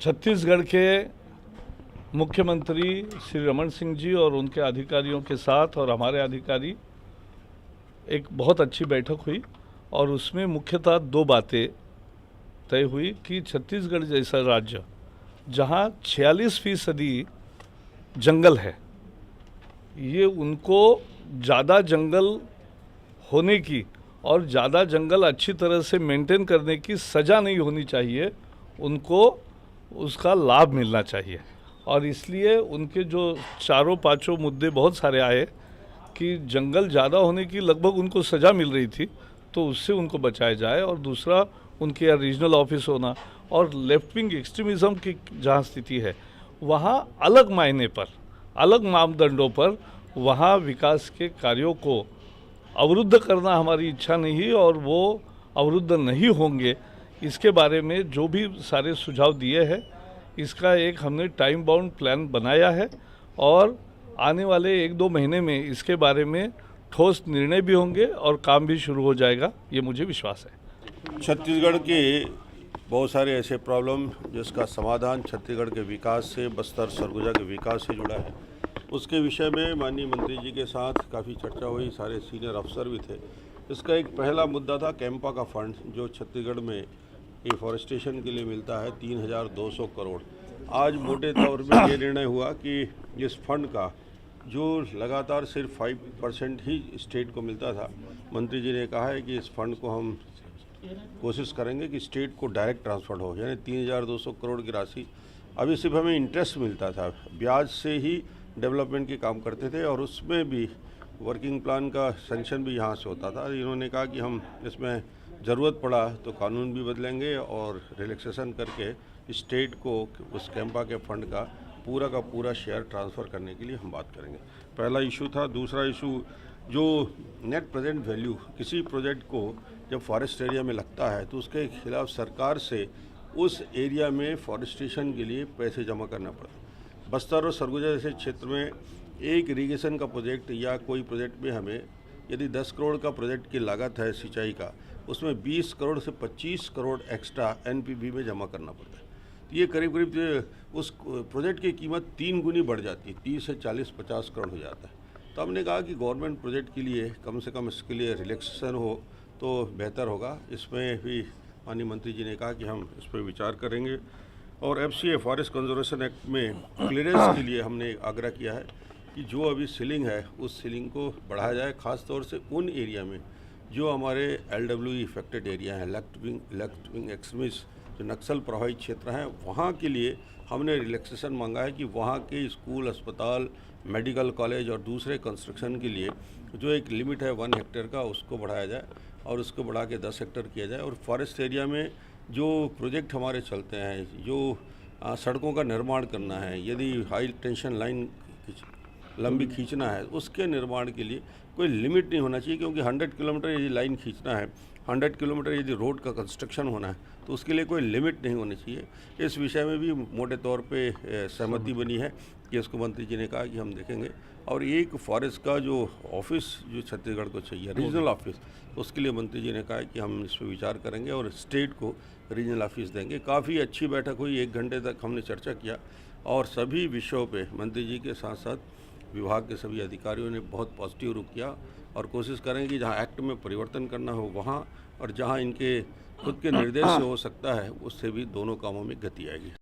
छत्तीसगढ़ के मुख्यमंत्री श्री रमन सिंह जी और उनके अधिकारियों के साथ और हमारे अधिकारी एक बहुत अच्छी बैठक हुई और उसमें मुख्यतः दो बातें तय हुई कि छत्तीसगढ़ जैसा राज्य जहां 46% जंगल है, ये उनको ज़्यादा जंगल होने की और ज़्यादा जंगल अच्छी तरह से मेंटेन करने की सज़ा नहीं होनी चाहिए, उनको उसका लाभ मिलना चाहिए। और इसलिए उनके जो चारों पांचों मुद्दे बहुत सारे आए कि जंगल ज़्यादा होने की लगभग उनको सज़ा मिल रही थी, तो उससे उनको बचाया जाए। और दूसरा, उनके यहाँ रीजनल ऑफिस होना और लेफ्ट विंग एक्सट्रीमिज़म की जहाँ स्थिति है, वहाँ अलग मायने पर, अलग मापदंडों पर वहाँ विकास के कार्यों को अवरुद्ध करना हमारी इच्छा नहीं और वो अवरुद्ध नहीं होंगे। इसके बारे में जो भी सारे सुझाव दिए हैं, इसका एक हमने टाइम बाउंड प्लान बनाया है और आने वाले 1-2 महीने में इसके बारे में ठोस निर्णय भी होंगे और काम भी शुरू हो जाएगा, ये मुझे विश्वास है। छत्तीसगढ़ के बहुत सारे ऐसे प्रॉब्लम जिसका समाधान छत्तीसगढ़ के विकास से, बस्तर सरगुजा के विकास से जुड़ा है, उसके विषय में माननीय मंत्री जी के साथ काफ़ी चर्चा हुई। सारे सीनियर अफसर भी थे। इसका एक पहला मुद्दा था कैंपा का फंड, जो छत्तीसगढ़ में डिफॉरेस्टेशन के लिए मिलता है 3200 करोड़। आज मोटे तौर पे ये निर्णय हुआ कि इस फंड का जो लगातार सिर्फ 5% ही स्टेट को मिलता था, मंत्री जी ने कहा है कि इस फंड को हम कोशिश करेंगे कि स्टेट को डायरेक्ट ट्रांसफर हो, यानी 3200 करोड़ की राशि। अभी सिर्फ हमें इंटरेस्ट मिलता था, ब्याज से ही डेवलपमेंट के काम करते थे और उसमें भी वर्किंग प्लान का सेंक्शन भी यहाँ से होता था। इन्होंने कहा कि हम इसमें ज़रूरत पड़ा तो कानून भी बदलेंगे और रिलैक्सेशन करके स्टेट को उस कैंपा के फंड का पूरा शेयर ट्रांसफ़र करने के लिए हम बात करेंगे। पहला इशू था। दूसरा इशू, जो नेट प्रेजेंट वैल्यू किसी प्रोजेक्ट को जब फॉरेस्ट एरिया में लगता है तो उसके खिलाफ सरकार से उस एरिया में फॉरेस्टेशन के लिए पैसे जमा करना पड़ता है। बस्तर और सरगुजा जैसे क्षेत्र में एक इरीगेशन का प्रोजेक्ट या कोई प्रोजेक्ट में हमें यदि 10 करोड़ का प्रोजेक्ट की लागत है सिंचाई का, उसमें 20 करोड़ से 25 करोड़ एक्स्ट्रा एनपीवी में जमा करना पड़ता है। तो ये करीब करीब उस प्रोजेक्ट की कीमत 3 गुनी बढ़ जाती है, 30 से 40-50 करोड़ हो जाता है। तो हमने कहा कि गवर्नमेंट प्रोजेक्ट के लिए कम से कम इसके लिए रिलैक्सेशन हो तो बेहतर होगा। इसमें भी माननीय मंत्री जी ने कहा कि हम इस पर विचार करेंगे। और एफसीए फॉरेस्ट कंजर्वेशन एक्ट में क्लियरेंस के लिए हमने आग्रह किया है कि जो अभी सीलिंग है उस सीलिंग को बढ़ाया जाए, ख़ास तौर से उन एरिया में जो हमारे LWE इफेक्टेड एरिया हैं, लेफ्ट विंग एक्सट्रीमिस्ट जो नक्सल प्रभावित क्षेत्र हैं, वहाँ के लिए हमने रिलैक्सेशन मांगा है कि वहाँ के स्कूल, अस्पताल, मेडिकल कॉलेज और दूसरे कंस्ट्रक्शन के लिए जो एक लिमिट है 1 हेक्टेयर का, उसको बढ़ाया जाए और उसको बढ़ा के 10 हेक्टेयर किया जाए। और फॉरेस्ट एरिया में जो प्रोजेक्ट हमारे चलते हैं, जो सड़कों का निर्माण करना है, यदि हाई टेंशन लाइन लंबी खींचना है, उसके निर्माण के लिए कोई लिमिट नहीं होना चाहिए, क्योंकि 100 किलोमीटर यदि लाइन खींचना है, 100 किलोमीटर यदि रोड का कंस्ट्रक्शन होना है, तो उसके लिए कोई लिमिट नहीं होनी चाहिए। इस विषय में भी मोटे तौर पे सहमति बनी है कि इसको मंत्री जी ने कहा कि हम देखेंगे। और एक फॉरेस्ट का जो ऑफिस जो छत्तीसगढ़ को चाहिए, रीजनल ऑफिस, उसके लिए मंत्री जी ने कहा कि हम इस पर विचार करेंगे और स्टेट को रीजनल ऑफिस देंगे। काफ़ी अच्छी बैठक हुई, 1 घंटे तक हमने चर्चा किया और सभी विषयों पे मंत्री जी के साथ साथ विभाग के सभी अधिकारियों ने बहुत पॉजिटिव रुख किया और कोशिश करेंगे कि जहाँ एक्ट में परिवर्तन करना हो वहाँ, और जहाँ इनके खुद के निर्देश से हो सकता है उससे भी दोनों कामों में गति आएगी।